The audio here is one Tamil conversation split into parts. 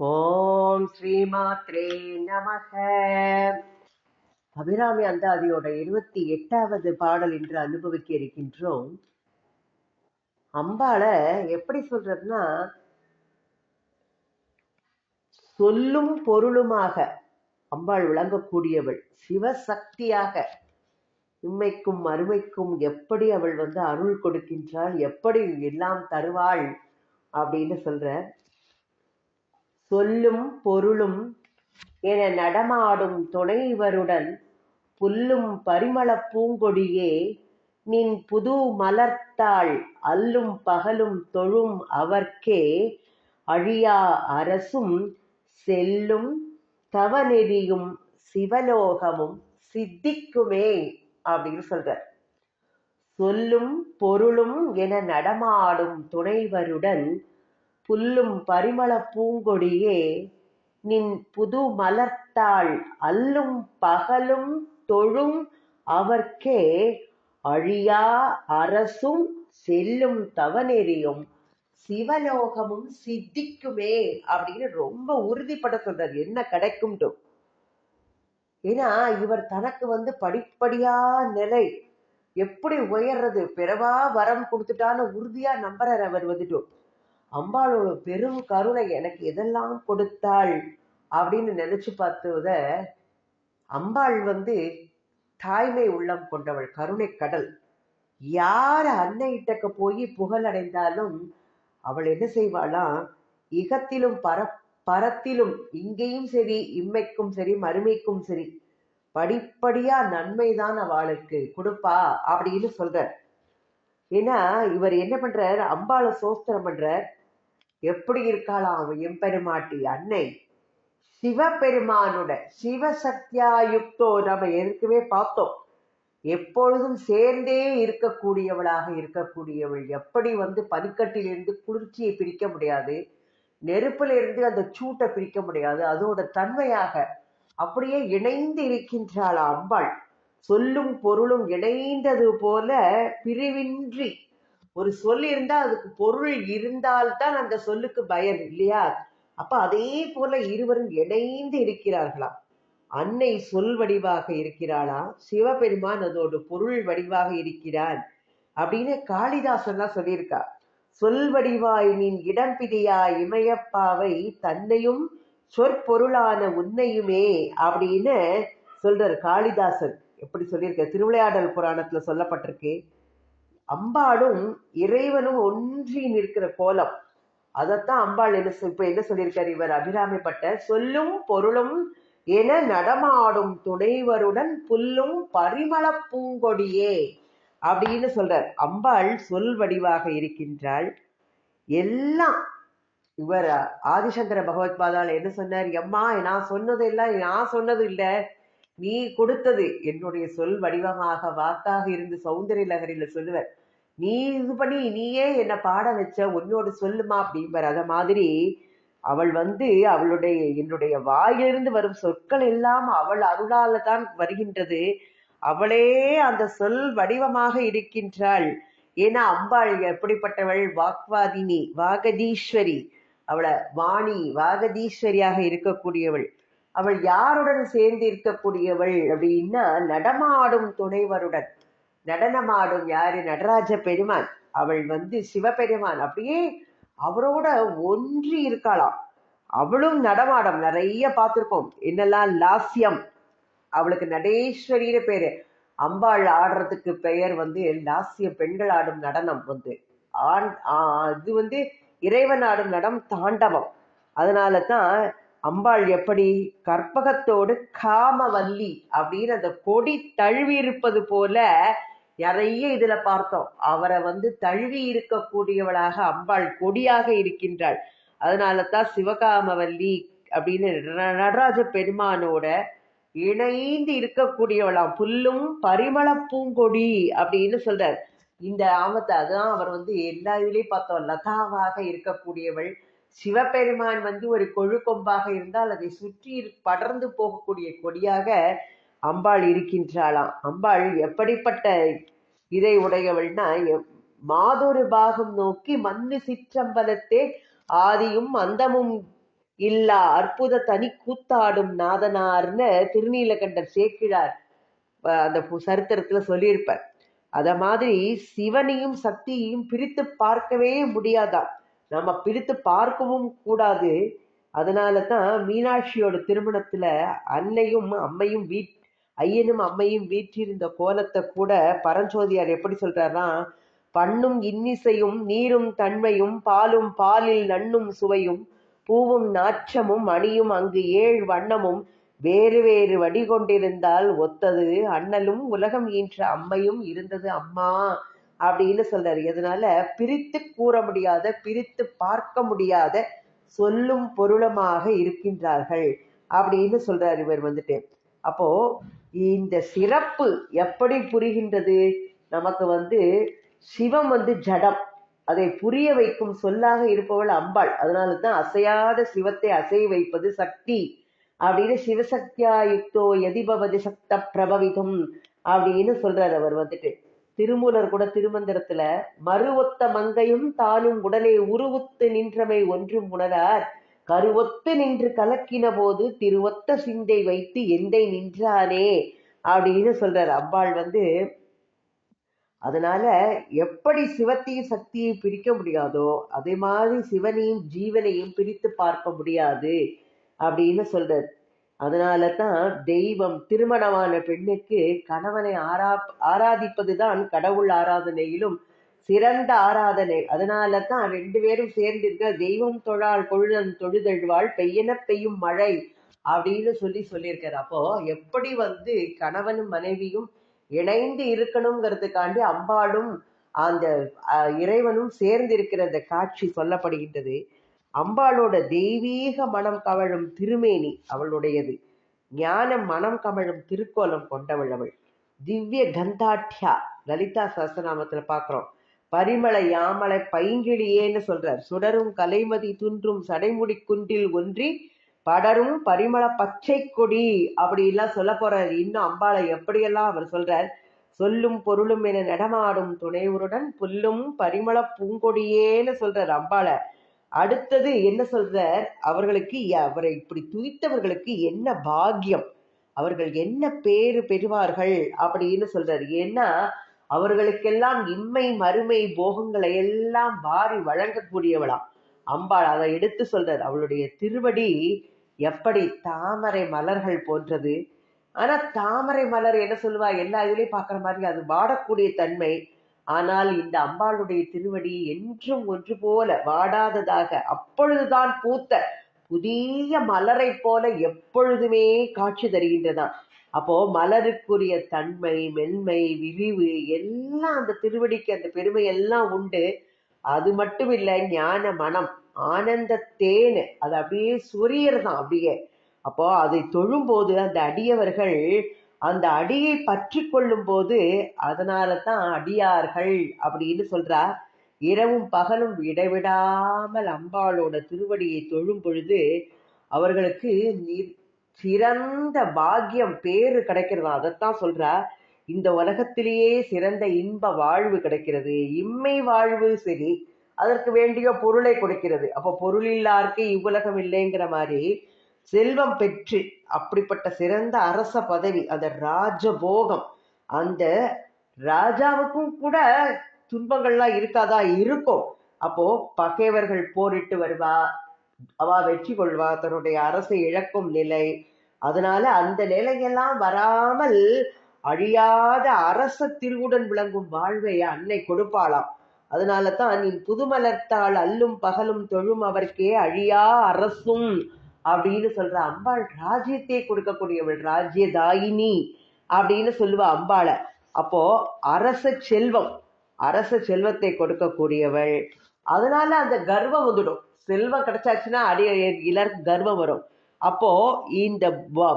ஓம் ஸ்ரீமாத்ரே நமக. அபிராமி அந்தாதியோட 28வது பாடல் என்று அனுபவிக்க இருக்கின்றோம். அம்பாளை எப்படி சொல்றதுன்னா, சொல்லும் பொருளுமாக அம்பாள் விளங்கக்கூடியவள், சிவசக்தியாக இம்மைக்கும் மறுமைக்கும் எப்படி அவள் அருள் கொடுக்கின்றாள், எப்படி எல்லாம் தருவாள் அப்படின்னு சொல்ற. சொல்லும் பொருளும் என நடமாடும் துணைவருடன் புல்லும் பரிமளப் பூங்கொடியே நின் புது மலர்த்தாள் அல்லும் பகலும் தொழும் அவர்க்கே அழியா அரசும் செல்லும் தவநெறியும் சிவலோகமும் சித்திக்குமே அப்படின்னு சொல்ற. சொல்லும் பொருளும் என நடமாடும் துணைவருடன் புல்லும் பரிமளப் பூங்கொடியே நின் புது மலர்த்தாள் அல்லும் பகலும் தொழும் அவர்க்கே அழியா அரசும் செல்லும் தவநெறியும் சிவலோகமும் சித்திக்குமே அப்படின்னு ரொம்ப உறுதிப்பட சொல்றாரு. என்ன கிடைக்கும்? ஏன்னா இவர் தனக்கு படிப்படியா நிலை எப்படி உயர்றது, பிறவா வரம் கொடுத்துட்டான்னு உறுதியா நம்புறார் அவர். அம்பாளோட பெரும் கருணை எனக்கு எதெல்லாம் கொடுத்தாள் அப்படின்னு நினைச்சு பார்த்தத, அம்பாள் தாய்மை உள்ளம் கொண்டவள், கருணை கடல். யார் அன்னையிட்டக்க போய் புகழ் அடைந்தாலும் அவள் என்ன செய்வாளாம், இகத்திலும் பரத்திலும், இங்கேயும் சரி இம்மைக்கும் சரி மறுமைக்கும் சரி படிப்படியா நன்மைதான் அவளுக்கு கொடுப்பா அப்படின்னு சொல்றார். ஏன்னா இவர் என்ன பண்றார், அம்பாளை சோஸ்திரம் பண்றார். எப்படி இருக்காளாம் எம்பெருமாட்டி அன்னை, சிவபெருமானோட சிவசக்தியா யுக்தோ. நம்ம எதுக்குமே பார்த்தோம், எப்பொழுதும் சேர்ந்தே இருக்கக்கூடியவளாக இருக்கக்கூடியவள். எப்படி பனிக்கட்டிலிருந்து குளிர்ச்சியை பிரிக்க முடியாது, நெருப்புல இருந்து அந்த சூட்டை பிரிக்க முடியாது, அதோட தன்மையாக அப்படியே இணைந்து இருக்கின்றாள் அம்பாள். சொல்லும் பொருளும் இணைந்தது போல பிரிவின்றி. ஒரு சொல் இருந்தா அதுக்கு பொருள் இருந்தால்தான் அந்த சொல்லுக்கு பயன் இல்லையா? அப்ப அதே போல இருவரும் இணைந்து இருக்கிறார்களாம். அன்னை சொல் வடிவாக இருக்கிறாளா, சிவபெருமான் அதோடு பொருள் வடிவாக இருக்கிறான் அப்படின்னு காளிதாசன்லாம் சொல்லியிருக்கா. சொல் வடிவாய் நின் இடம்பிடியா இமயப்பாவை தன்னையும் சொற்பொருளான உன்னையுமே அப்படின்னு சொல்றார் காளிதாசன். எப்படி சொல்லியிருக்க, திருவிளையாடல் புராணத்துல சொல்லப்பட்டிருக்கு. அம்பாளும் இறைவனும் ஒன்றி நிற்கிற கோலம், அதைத்தான் அம்பாள் இப்ப என்ன சொல்லியிருக்காரு இவர் அபிராமிப்பட்ட. சொல்லும் பொருளும் என நடமாடும் துணைவருடன் புல்லும் பரிமளப் பூங்கொடியே அப்படின்னு சொல்றார். அம்பாள் சொல் வடிவாக இருக்கின்றாள். எல்லாம் இவர் ஆதிசங்கர பகவத் பாதால் என்ன சொன்னார், எம்மா நான் சொன்னதெல்லாம் நான் சொன்னது இல்லை, நீ கொடுத்தது என்னுடைய சொல் வடிவமாக வாக்காக இருந்து சௌந்தரிய லகரியில சொல்லுவர். நீ இது பண்ணி நீயே என்னை பாட வச்ச, உன்னோட சொல்லுமா அப்படிம்பார். அத மாதிரி அவள் அவளுடைய என்னுடைய வாயிலிருந்து வரும் சொற்கள் எல்லாம் அவள் அருளால தான் வருகின்றது. அவளே அந்த சொல் வடிவமாக இருக்கின்றாள். ஏன்னா அம்பாள் எப்படிப்பட்டவள், வாக்வாதினி, வாகதீஸ்வரி. அவளை வாணி வாகதீஸ்வரியாக இருக்கக்கூடியவள். அவள் யாருடன் சேர்ந்து இருக்கக்கூடியவள் அப்படின்னா, நடமாடும் துணைவருடன். நடனமாடும் யாரு, நடராஜ பெருமான். அவள் சிவபெருமான் அப்படியே அவரோட ஒன்றி இருக்காளாம். அவளும் நடமாடம் நிறைய பார்த்திருக்கோம். என்னெல்லாம் லாஸ்யம், அவளுக்கு நடேஸ்வரின்னு பேரு. அம்பாள் ஆடுறதுக்கு பெயர் லாஸ்யம், பெண்கள் ஆடும் நடனம். இது இறைவன் ஆடும் நடம் தாண்டவம். அதனால தான் அம்பாள் எப்படி கற்பகத்தோடு காமவல்லி அப்படின்னு அந்த கொடி தழுவி இருப்பது போல நிறைய இதுல பார்த்தோம். அவரை தழுவி இருக்கக்கூடியவளாக அம்பாள் கொடியாக இருக்கின்றாள். அதனால தான் சிவகாமவல்லி அப்படின்னு நடராஜ பெருமானோட இணைந்து இருக்கக்கூடியவளாம். புல்லும் பரிமள பூங்கொடி அப்படின்னு சொல்றார். இந்த ஆமத்தை அதான் அவர் எல்லா இதுலயும் பார்த்தோம், லதாவாக இருக்கக்கூடியவள். சிவபெருமான் ஒரு கொழு கொம்பாக இருந்தால் அதை சுற்றி படர்ந்து போகக்கூடிய கொடியாக அம்பாள் இருக்கின்றாளாம். அம்பாள் எப்படிப்பட்ட இதை உடையவள்னா, மாதொரு பாகம் நோக்கி மண்ணு சிற்றம்பலத்தே ஆதியும் அந்தமும் இல்லா அற்புத தனி கூத்தாடும் நாதனார்னு திருநீலகண்டர் சேக்கிழார் அந்த சரித்திரத்துல சொல்லியிருப்பார். அத மாதிரி சிவனையும் சக்தியையும் பிரித்து பார்க்கவே முடியாதான், நம்ம பிரித்து பார்க்கவும் கூடாது. அதனால தான் மீனாட்சியோட திருமணத்துல அன்னையும் அம்மையும் ஐயனும் அம்மையும் வீற்றிருந்த கோலத்தை கூட பரஞ்சோதியார் எப்படி சொல்றாருன்னா, பண்ணும் இன்னிசையும் நீரும் தன்மையும் பாலும் பாலில் நன்னும் சுவையும் பூவும் நாற்றமும் அணியும் அங்கு ஏழு வண்ணமும் வேறு வேறு வடி கொண்டிருந்தால் ஒத்தது அண்ணலும் உலகம் ஈன்ற அம்மையும் இருந்தது அம்மா அப்படின்னு சொல்றாரு. இதனால பிரித்து கூற முடியாத, பிரித்து பார்க்க முடியாத சொல்லும் பொருளமாக இருக்கின்றார்கள் அப்படின்னு சொல்றாரு இவர் வந்துட்டு. அப்போ இந்த சிறப்பு எப்படி புரிகின்றது நமக்கு? சிவம் ஜடம், அதை புரிய வைக்கும் சொல்லாக இருப்பவள் அம்பாள். அதனால தான் அசையாத சிவத்தை அசைய வைப்பது சக்தி அப்படின்னு சிவசக்தியா யுக்தோ எதிபவதி சக்த பிரபவிதம் அப்படின்னு சொல்றாரு அவர் திருமூலர் கூட திருமந்திரத்துல மறுவொத்த மங்கையும் தானும் உடனே உருவுத்து நின்றமை ஒன்றும் உணரார் கருவொத்து நின்று கலக்கின போது திருவொத்த சிந்தை வைத்து எந்தை நின்றானே அப்படின்னு சொல்றாரு அம்பாள் அதனால எப்படி சிவத்தையும் சக்தியை பிரிக்க முடியாதோ அதே மாதிரி சிவனையும் ஜீவனையும் பிரித்து பார்க்க முடியாது அப்படின்னு சொல்றாரு. அதனால தான் தெய்வம் திருமணமான பெண்ணுக்கு கணவனை ஆராதிப்பதுதான் கடவுள் ஆராதனையிலும் சிறந்த ஆராதனை. அதனால தான் ரெண்டு பேரும் சேர்ந்திருக்க தெய்வம் தொழால் கொழுதன் தொழுதழ்வாள் பெய்யன பெய்யும் மழை அப்படின்னு சொல்லியிருக்காரு. அப்போ எப்படி கணவனும் மனைவியும் இணைந்து இருக்கணுங்கிறதுக்காண்டி அம்பாளும் அந்த இறைவனும் சேர்ந்து இருக்கிற அந்த காட்சி சொல்லப்படுகின்றது. அம்பாளோட தெய்வீக மனம் கவழும் திருமேனி அவளுடையது. ஞான மனம் கமழும் திருக்கோலம் கொண்டவள் அவள். திவ்ய கந்தாட்யா லலிதா சஹஸ்ரநாமத்துல பாக்குறோம். பரிமள யாமலை பைங்கிழியேன்னு சொல்றார். சுடரும் கலைமதி துன்றும் சடைமுடி குன்றில் ஒன்றி படரும் பரிமள பச்சை கொடி அப்படிலாம் சொல்ல போறார். இன்னும் அம்பாளை எப்படியெல்லாம் அவர் சொல்றார். சொல்லும் பொருளும் என நடமாடும் துணைவருடன் புல்லும் பரிமள பூங்கொடியேன்னு சொல்றார் அம்பாளை. அடுத்தது என்ன சொல்றார், அவர்களுக்கு அவரை இப்படி துதித்தவர்களுக்கு என்ன பாக்கியம், அவர்கள் என்ன பேரு பெறுவார்கள் அப்படின்னு சொல்றாரு. ஏன்னா அவர்களுக்கெல்லாம் இம்மை மறுமை போகங்களை எல்லாம் வாரி வழங்கக்கூடியவளாம் அம்பாள். அதை எடுத்து சொல்றார். அவளுடைய திருவடி எப்படி தாமரை மலர்கள் போன்றது. ஆனா தாமரை மலர் என்ன சொல்லுவா, எல்லா இதுலயும் பாக்குற மாதிரி அது வாடக்கூடிய தன்மை. ஆனால் இந்த அம்பாளுடைய திருவடி என்றும் ஒன்று போல வாடாததாக அப்பொழுதுதான் பூத்த புதிய மலரை போல எப்பொழுதுமே காட்சி தருகின்றதான். அப்போ மலருக்குரிய தன்மை, மென்மை, விரிவு எல்லாம் அந்த திருவடிக்கு அந்த பெருமை எல்லாம் உண்டு. அது மட்டும் இல்ல, ஞான மனம் ஆனந்த தேன் அது அப்படியே சொரியறதான் அப்படியே. அப்போ அதை தொழும்போது அந்த அடியவர்கள் அந்த அடியை பற்றி கொள்ளும் போது அதனால தான் அடியார்கள் அப்படின்னு சொல்றா. இரவும் பகலும் இடைவிடாமல் அம்பாளோட திருவடியை தொழும் பொழுது அவர்களுக்கு சிறந்த பாக்கியம் பேரு கிடைக்கிறதா. அதைத்தான் சொல்றா. இந்த உலகத்திலேயே சிறந்த இன்ப வாழ்வு கிடைக்கிறது. இம்மை வாழ்வு சரி, அதற்கு வேண்டிய பொருளை கொடுக்கிறது. அப்போ பொருள் இல்லாருக்கு இவ்வுலகம் இல்லைங்கிற மாதிரி செல்வம் பெற்று அப்படிப்பட்ட சிறந்த அரச பதவி, அந்த ராஜபோகம், அந்த ராஜாவுக்கும் கூட துன்பங்கள்லாம் இருக்காதா? இருக்கும். அப்போ பகைவர்கள் போரிட்டு வருவா, அவ வெற்றி கொள்வா, தன்னுடைய அரசை இழக்கும் நிலை. அதனால அந்த நிலையெல்லாம் வராமல் அழியாத அரச திருவுடன் விளங்கும் வாழ்வை அன்னை கொடுப்பாளாம். அதனால தான் நீ புதுமலர்த்தாள் அல்லும் பகலும் தொழும் அவர்க்கே அழியா அரசும் அப்படின்னு சொல்ற அம்பாள் ராஜ்யத்தை கொடுக்கக்கூடியவள், ராஜ்யதாயினி அப்படின்னு சொல்லுவா அம்பாளை. அப்போ அரச செல்வம், அரச செல்வத்தை கொடுக்கக்கூடியவள். அதனால அந்த கர்வம் வந்துடும். செல்வம் கிடைச்சாச்சுன்னா எல்லாருக்கும் கர்வம் வரும். அப்போ இந்த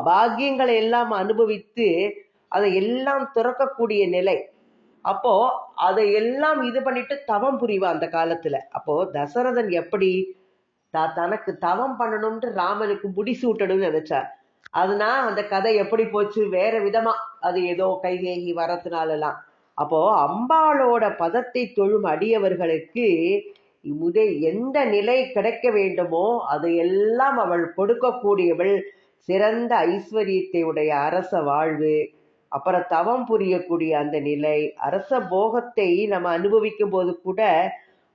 பாக்கியங்களை எல்லாம் அனுபவித்து அதை எல்லாம் துறக்கக்கூடிய நிலை. அப்போ அதை எல்லாம் இது பண்ணிட்டு தவம் புரிவா அந்த காலத்துல. அப்போ தசரதன் எப்படி தனக்கு தவம் பண்ணணும்னு ராமனுக்கு முடிசூட்டணும்னு நினைச்சார். அதனால அந்த கதை எப்படி போச்சு வேற விதமா, அது ஏதோ கைகேகி வரத்தினாலலாம். அப்போ அம்பாளோட பதத்தை தொழும் அடியவர்களுக்கு எந்த நிலை கிடைக்க வேண்டுமோ அது எல்லாம் அவள் கொடுக்கக்கூடியவள். சிறந்த ஐஸ்வர்யத்தை உடைய அரச வாழ்வு, அப்புறம் தவம் புரியக்கூடிய அந்த நிலை, அரச போகத்தை நம்ம அனுபவிக்கும் போது கூட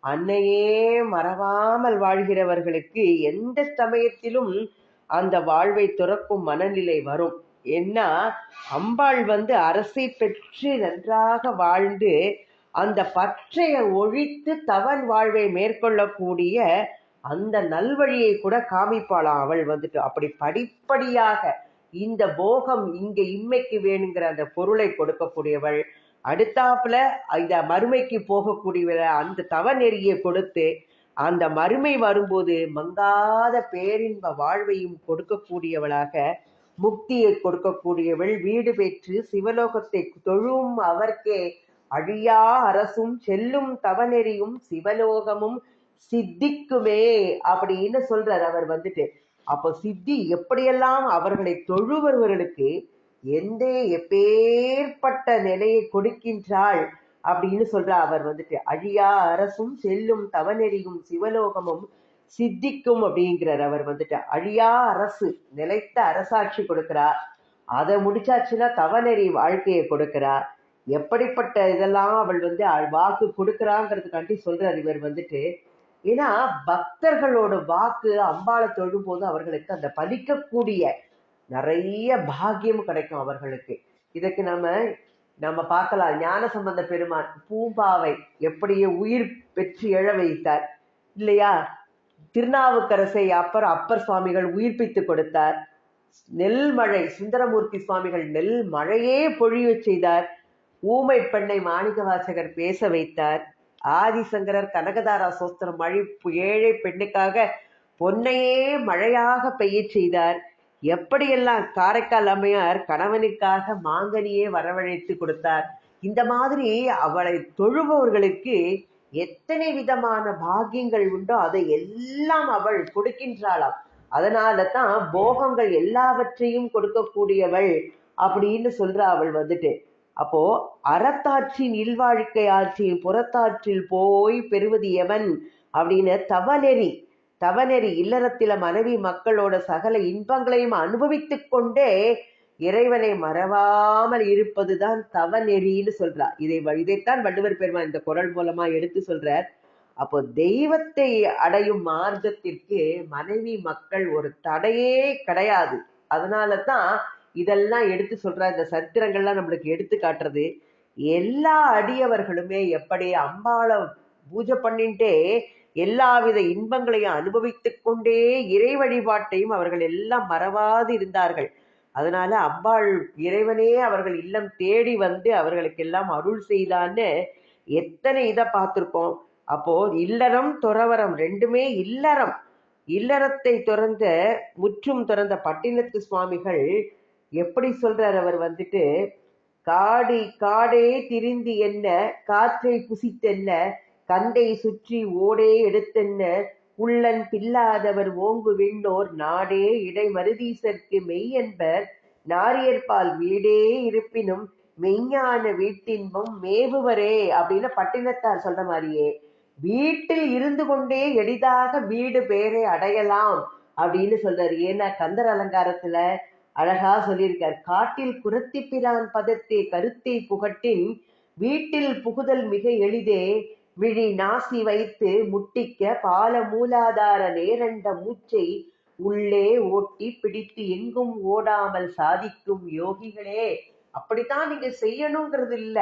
அன்னையே மறவாமல் வாழ்கிறவர்களுக்கு எந்த சமயத்திலும் அந்த வாழ்வை துறக்கும் மனநிலை வரும். ஏன்னா அம்பாள் அரசை பெற்று நன்றாக வாழ்ந்து அந்த பற்றையை ஒழித்து தவன் வாழ்வை மேற்கொள்ளக்கூடிய அந்த நல்வழியை கூட காமிப்பாளாம் அவள். அப்படி படிப்படியாக இந்த போகம் இங்க இம்மைக்கு வேணுங்கிற அந்த பொருளை கொடுக்கக்கூடியவள். அடுத்தாப்புல இந்த மறுமைக்கு போகக்கூடியவள அந்த தவ நெறியை கொடுத்து அந்த மறுமை வரும்போது மங்காத பேரின்ப வாழ்வையும் கொடுக்கக்கூடியவளாக, முக்தியை கொடுக்கக்கூடியவள். வீடு பெற்று சிவலோகத்தை தொழும் அவர்க்கே அழியா அரசும் செல்லும் தவநெறியும் சிவலோகமும் சித்திக்குமே அப்படின்னு சொல்றார் அவர். அப்போ சித்தி எப்படியெல்லாம் அவர்களை தொழுபவர்களுக்கு எந்த எப்பேற்பட்ட நிலையை கொடுக்கின்றாள் அப்படின்னு சொல்ற அவர். அழியா அரசும் செல்லும் தவநெறியும் சிவலோகமும் சித்திக்கும் அப்படிங்கிறார் அவர். அழியா அரசு, நிலைத்த அரசாட்சி கொடுக்கிறார். அதை முடிச்சாச்சுன்னா தவநெறி வாழ்க்கையை கொடுக்கிறார். எப்படிப்பட்ட இதெல்லாம் அவள் வாக்கு கொடுக்கிறாங்கிறதுக்காண்டி சொல்றார் இவர். ஏன்னா பக்தர்களோட வாக்கு அம்பாளை தொழும் போது அவர்களுக்கு அந்த பலிக்கக்கூடிய நிறைய பாக்கியம் கிடைக்கும் அவர்களுக்கு. இதுக்கு நம்ம பார்க்கலாம். ஞானசம்பந்த பெருமான் பூம்பாவை எப்படியே உயிர் பெற்று எழ வைத்தார் இல்லையா? திருநாவுக்கரசை அப்பர் சுவாமிகள் உயிர்ப்பித்து கொடுத்தார். நெல்மழை சுந்தரமூர்த்தி சுவாமிகள் நெல் மழையே பொழிய செய்தார். ஊமை பெண்ணை மாணிக்கவாசகர் பேச வைத்தார். ஆதிசங்கரர் கனகதாரா சோஸ்திரம் மழை ஏழை பெண்ணுக்காக பொன்னையே மழையாக பெய்ய செய்தார். எப்படியெல்லாம் காரைக்கால் அம்மையார் கணவனுக்காக மாங்கனியே வரவழைத்து கொடுத்தார். இந்த மாதிரி அவளை தொழுபவர்களுக்கு எத்தனை விதமான பாக்கியங்கள் உண்டோ அதை எல்லாம் அவள் கொடுக்கின்றாளாம். அதனால தான் போகங்கள் எல்லாவற்றையும் கொடுக்கக்கூடியவள் அப்படின்னு சொல்ற அவள். அப்போ அறத்தாற்றின் இல்வாழ்க்கை ஆற்றின் புறத்தாற்றில் போய் பெறுவது எவன் அப்படின்னு தவநெறி இல்லறத்தில மனைவி மக்களோட சகல இன்பங்களையும் அனுபவித்து கொண்டே இறைவனை மறவாமல் இருப்பதுதான் தவநெறின்னு சொல்றார். இதைத்தான் வள்ளுவர் பெருமான் இந்த குறள் மூலமா எடுத்து சொல்றார். அப்போ தெய்வத்தை அடையும் மார்க்கத்திற்கு மனைவி மக்கள் ஒரு தடையே கிடையாது. அதனால தான் இதெல்லாம் எடுத்து சொல்ற. இந்த சரித்திரங்கள்லாம் நம்மளுக்கு எடுத்து காட்டுறது. எல்லா அடியவர்களுமே எப்படி அம்பாளை பூஜை பண்ணிட்டே எல்லாவித இன்பங்களையும் அனுபவித்து கொண்டே இறை வழிபாட்டையும் அவர்கள் எல்லாம் மறவாது இருந்தார்கள். அதனால அம்பாள் இறைவனே அவர்கள் இல்லம் தேடி அவர்களுக்கு எல்லாம் அருள் செய்தான்னு எத்தனை இதை பார்த்திருக்கோம். அப்போ இல்லறம் துறவரம் ரெண்டுமே இல்லறத்தை முற்றும் துறந்த பட்டினத்து சுவாமிகள் எப்படி சொல்றார் அவர். காடே திரிந்து என்ன, காற்றை புசித்தென்ன, கந்தை சுற்றி ஓடே எடுத்தென்ன, உள்ளன் பில்லாதவர் ஓங்கு விண்ணோர் நாடே இடை மருதீசற்கு மெய் என்பர் நாரியற்பால் வீடே இருப்பினும் மெய்ஞான வீட்டின்பம் மேவுவரே அப்படின்னு பட்டினத்தார் சொல்ற மாதிரியே வீட்டில் இருந்து கொண்டே எளிதாக வீடு பேரை அடையலாம் அப்படின்னு சொல்றாரு. ஏன்னா கந்தர் அலங்காரத்துல அழகா சொல்லியிருக்கார். காட்டில் குரத்தி பிரான் பதத்தே கருத்தை புகட்டின் வீட்டில் புகுதல் மிக எளிதே, விழி நாசி வைத்து முட்டிக்க பால மூலாதார நேரண்ட மூச்சை உள்ளே ஓட்டி பிடித்து எங்கும் ஓடாமல் சாதிக்கும் யோகிகளே. அப்படித்தான் நீங்க செய்யணுங்கிறது இல்ல.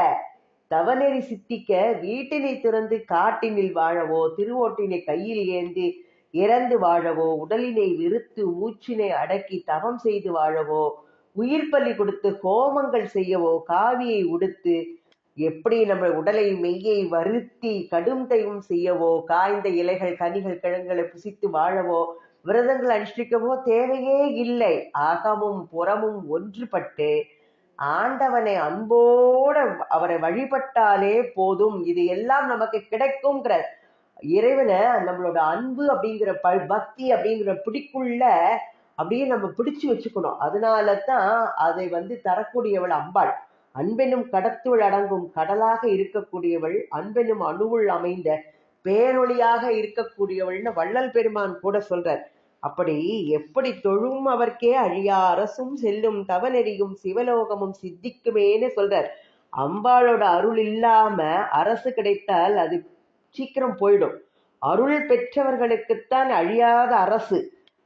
தவநெறி சித்திக்க வீட்டினை திறந்து காட்டினில் வாழவோ, திருவோட்டினை கையில் ஏந்தி இறந்து வாழவோ, உடலினை விருத்து மூச்சினை அடக்கி தவம் செய்து வாழவோ, உயிர் பலி கொடுத்து ஹோமங்கள் செய்யவோ, காவியை உடுத்து எப்படி நம்ம உடலை மெய்யை வருத்தி கடும் தெய்வம் செய்யவோ, காய்ந்த இலைகள் கனிகள் கிழங்குகளை புசித்து வாழவோ, விரதங்கள் அனுஷ்டிக்கவோ தேவையே இல்லை. அகமும் புறமும் ஒன்றுபட்டு ஆண்டவனை அன்போட அவரை வழிபட்டாலே போதும். இது எல்லாம் நமக்கு கிடைக்கும்ங்கிற இறைவனை நம்மளோட அன்பு அப்படிங்கிற பக்தி அப்படிங்கிற பிடிக்குள்ள அப்படியே நம்ம பிடிச்சு வச்சுக்கணும். அதனால தான் அதை தரக்கூடியவள் அம்பாள். அன்பெனும் கடத்துள் அடங்கும் கடலாக இருக்கக்கூடியவள், அன்பெனும் அணுவுள் அமைந்த பேரொளியாக இருக்கக்கூடியவள்னு வள்ளல் பெருமான் கூட சொல்றார். அப்படி எப்படி தொழும் அவர்க்கே அழியா அரசும் செல்லும் தவநெறியும் சிவலோகமும் சித்திக்குமேன்னு சொல்றார். அம்பாளோட அருள் இல்லாம அரசு கிடைத்தால் அது சீக்கிரம் போயிடும். அருள் பெற்றவர்களுக்குத்தான் அழியாத அரசு.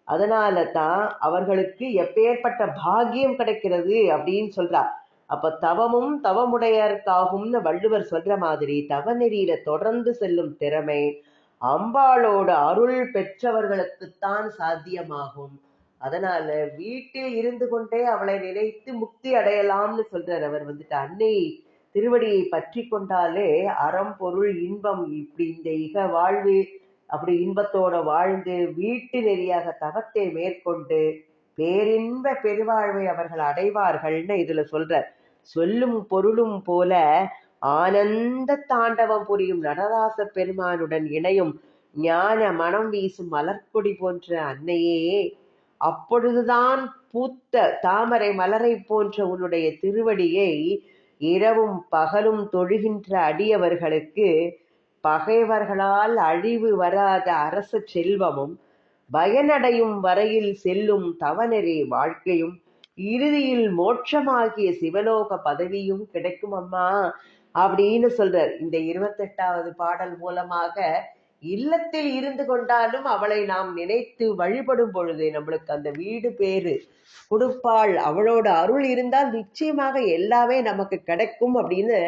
அதனால தான் அவர்களுக்கு எப்பேற்பட்ட பாக்கியம் கிடைக்கிறது அப்படின்னு சொல்றா. அப்ப தவமும் தவமுடையர்க்காகும்னு வள்ளுவர் சொல்ற மாதிரி தவநெறியில தொடர்ந்து செல்லும் திறமை அம்பாளோட அருள் பெற்றவர்களுக்குத்தான் சாத்தியமாகும். அதனால வீட்டில் இருந்து கொண்டே அவளை நினைத்து முக்தி அடையலாம்னு சொல்றார். அவர் அன்னை திருவடியை பற்றி கொண்டாலே அறம் பொருள் இன்பம் இப்படி இந்த இக வாழ்வு அப்படி இன்பத்தோட வாழ்ந்து வீட்டு நெறியாக தவத்தை மேற்கொண்டு பேரின்ப பெருவாழ்வை அவர்கள் அடைவார்கள்னு இதுல சொல்ற. சொல்லும் பொருளும் போல ஆனந்த தாண்டவம் புரியும் நடராச பெருமானுடன் இணையும் ஞான மனம் வீசும் மலர்கொடி போன்ற அன்னையே, அப்பொழுதுதான் பூத்த தாமரை மலரை போன்ற உன்னுடைய திருவடியை இரவும் பகலும் தொழுகின்ற அடியவர்களுக்கு பகைவர்களால் அழிவு வராத அரச செல்வமும் பயனடையும் வரையில் செல்லும் தவநெறி வாழ்க்கையும் இறுதியில் மோட்சமாகிய சிவலோக பதவியும் கிடைக்கும் அம்மா அப்படின்னு சொல்றார். இந்த 28வது பாடல் மூலமாக இல்லத்தில் இருந்து கொண்டாலும் அவளை நாம் நினைத்து வழிபடும் பொழுது நம்மளுக்கு அந்த வீடு பேரு கொடுப்பாள். அவளோட அருள் இருந்தால் நிச்சயமாக எல்லாமே நமக்கு கிடைக்கும் அப்படின்னு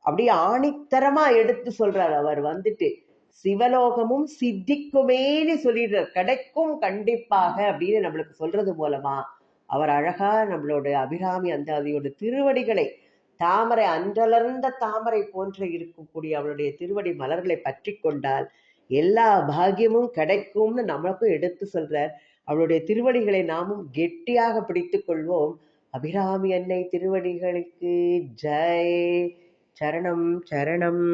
அப்படியே ஆணித்தரமா எடுத்து சொல்றார். அவர் சிவலோகமும் சித்திக்குமேன்னு சொல்லிடுறார். கிடைக்கும் கண்டிப்பாக அப்படின்னு நம்மளுக்கு சொல்றது மூலமா அவர் அழகா நம்மளோட அபிராமி அந்தாதியோட திருவடிகளை தாமரை அன்றலர்ந்த தாமரை போன்ற இருக்கக்கூடிய அவளுடைய திருவடி மலர்களை பற்றி கொண்டால் எல்லா பாக்கியமும் கிடைக்கும்னு நம்மளுக்கும் எடுத்து சொல்றார். அவளுடைய திருவடிகளை நாமும் கெட்டியாக பிடித்து கொள்வோம். அபிராமி அன்னை திருவடிகளுக்கு ஜெய். சரணம் சரணம்.